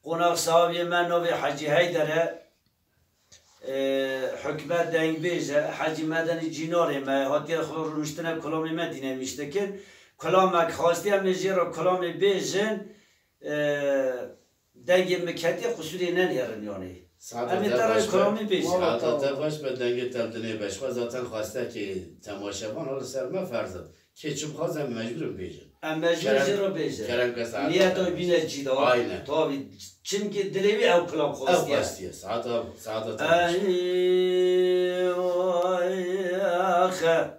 قناق صاحبی من نوی حجی هیدره حکمت دنگ بیجه حجی مدنی جیناره ما هاتی خور رونشتنه کلامی مدینه میشتکن کلامک خواستی هم نجیر و کلامی بیجن دنگ مکتی قصوری ننیرن یعنی امی ترای کلامی بیجه ساعت باش به دنگ تبدیلی بش و ذاتن خواسته که تماشاوان حالا سر ما فرضم که چوب خواستم مجبورم بیجن مجبور رو بیجه نیه توی بینه جیدا توی چون که دلیوی او کلام خواستی خواستی ساعت آخه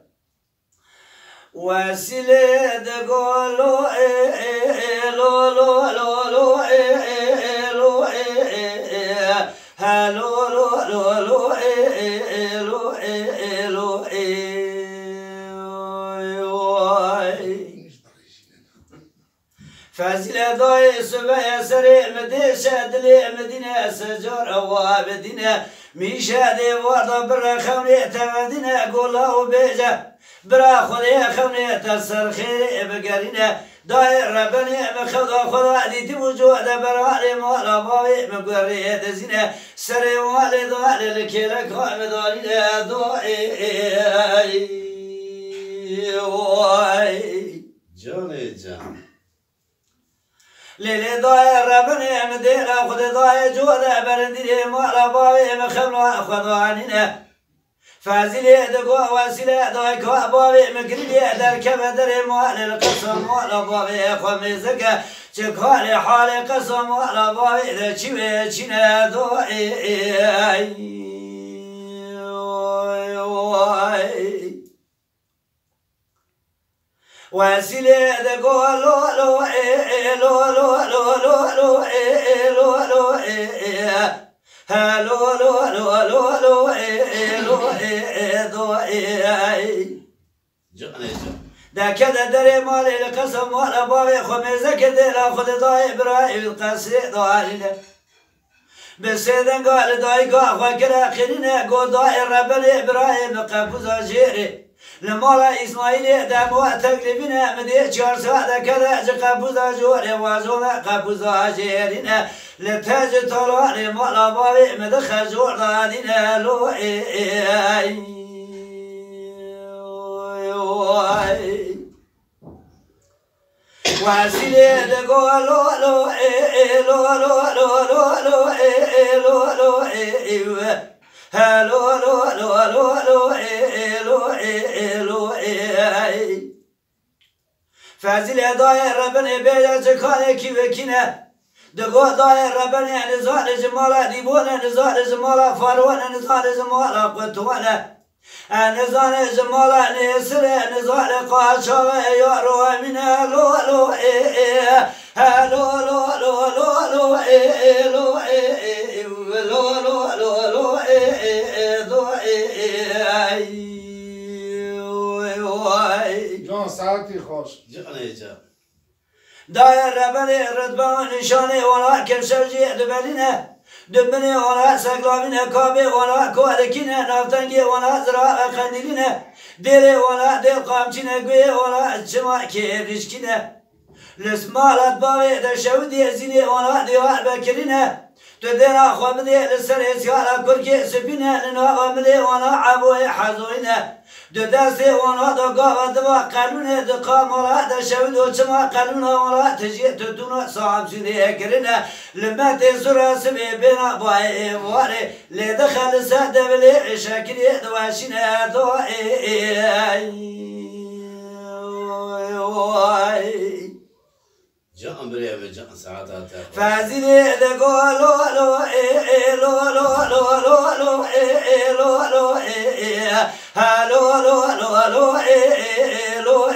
وسیله دگالو لو لو لو لو لو هلو لو لو لو لو فازیل دای سبای سری مدیشه دلی مدینه سجار اواب دینه میشه دیوار بر خونی تمدینه گلا و بیجه برا خودی خونی تسر خیری بگرینه دای ربنی مخدا خدا دیدی وجود برای مالا باوی مگوری دزینه سری والی دالی لکیل کام دارینه دای جانه جان لیلی دای ربنی مدینا خود دای جوده برندیری مالا باوی مخبلا خدا عنینه فازیلی دگو وسیله دای که باوی مگریبی در کبدر مال القسم مالا باوی خمیزگه چه کاری حال قسم مالا باوی ده چیوی چینه دای وسیله دگو لو لو لو لو لو لو لو لو هلو لو لو لو لو لو جانه جان دکه در مال القسم مال باوی خمیزه که دل خود دای برای القصه دارینه بسیدن قال دای گاه وکر آخرینه گو دای ربل ابراهیم قبوزا جیره لمالا اسماعیل دمو تقریبینه مدی 4 ساعت کده اج قبوزا جوره وازونه قبوزا جیرینه لتاج طلوان مالا باوی مد خجور دادینه لو وسیله دگو لو لو لو لو لو لو لو هلو لو لو لو لو فازیل دای ربنی بیجه چکانه کی وکینه دگو دای ربنی نزار جمالا دیبونه نزار جمالا فاروانه نزار جمالا قطوانه نزار جمالا نسره نزار قاشوه یارو امینه لو لو هلو لو لو لو لو لو لو لو لو جان ساعتی خوش جانه جان دایر ربنی ردبان نشانه والا کمشرجی دبلینه دبنی والا سگلامینه کابی والا کودکینه نافتنگی والا زراع قندیلینه دیلی والا دیل قامچینه گوی والا چما که ابریشکینه لسمالت باوی در شودی زینی والا دیوار بکرینه تو دینا خوابدی لسر اسیالا کرکی سپینه لنا آمدی وانا عبوی حضورینه دو دستی وانا دا گاوا دوا قلونه دو قامالا دا شود و چما قلونه وانا تجیه تتونو صاحب سیده کرینه لمت سرا سبی بینا بای واره لدخل ساده ولی شکری دواشینه دو جان بریم جان ساعت فازیلی دگو لو لو لو لو لو لو لو هلو لو لو لو لو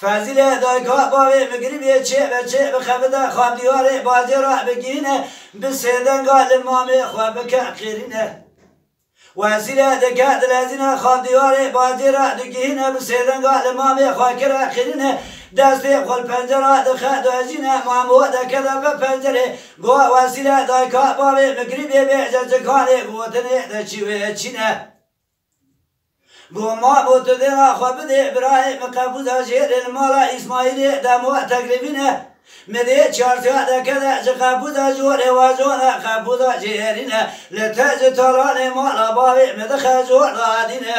فازیلی دای که باوی مگریبی چه بخبده خواب دیواره بازی را بگیرینه بسیدن گال مامی خواب که قیرینه وسیله دکات لازینه خواب دیواره بازی را دگینه بسیدن گال مامی خواب که قیرینه دستی خل پنجره دخل دوزینه مامو دکده به پنجره گو وسیله دای که باوی مگریبی بیجه چکانه گوتنه دچیوه چینه گوما بوتدنا خواب ده ابراهیم قبودا جیر المالا اسماعیل دمو تقریبینه مده چارتیا دکده چه قبودا جور واجونه قبودا جیرینه لتج تالان مالا باوی مده خجور دادینه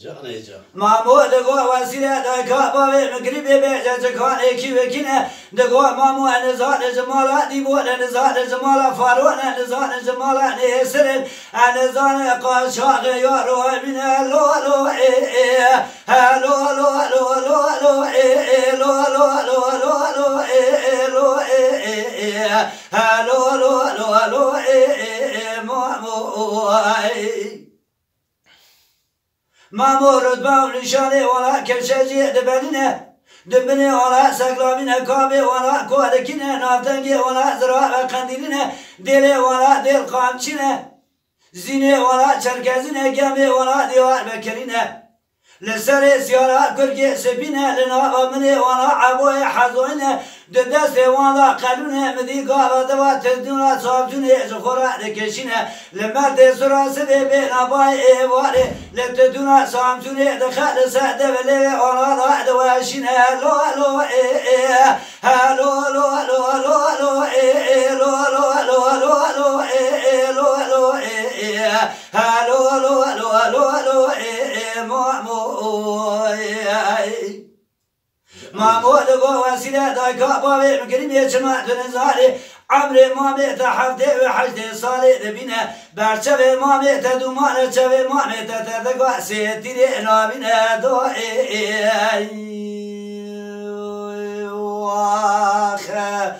جانه جان مامو دگو وسیله دکا باوی مگریبی بیجه چکانه کی وکینه دگو مامو انزان جمالا دیبون انزان جمالا فارون انزان جمالا نیسرن انزان قاشاق یارو من لو لو لو لو لو لو لو لو لو لو لو لو لو مامو رتبه نشانه ولا کشجی دبلینه دبنه ولا سقلابینه کابه ولا کودکینه نافتنگی ولا زراع قندیلینه دل ولا دل قامچینه زینه ولا چرکزینه گمه ولا دیوار بکرینه لسر سیارات کرگی سپینه لناقا منه ولا عبوه حضوینه دست وانا قلونه مدی قاوه دوا تدونا صابتونه زخورا دکشینه لمرد سراسی بین آبای ایواره لتدونا صابتونه دخل سعده ولی وانا دا دواشینه لو لو لو لو لو لو لو لو لو مامود گو وسیله دایکا باوی مگریم یه چما دنزاری عمر مامی تا هفته و 8 ساله دبینه برچه مامی تا دومانه چه مامی تا تردگاه سیتیره نابینه دو واخه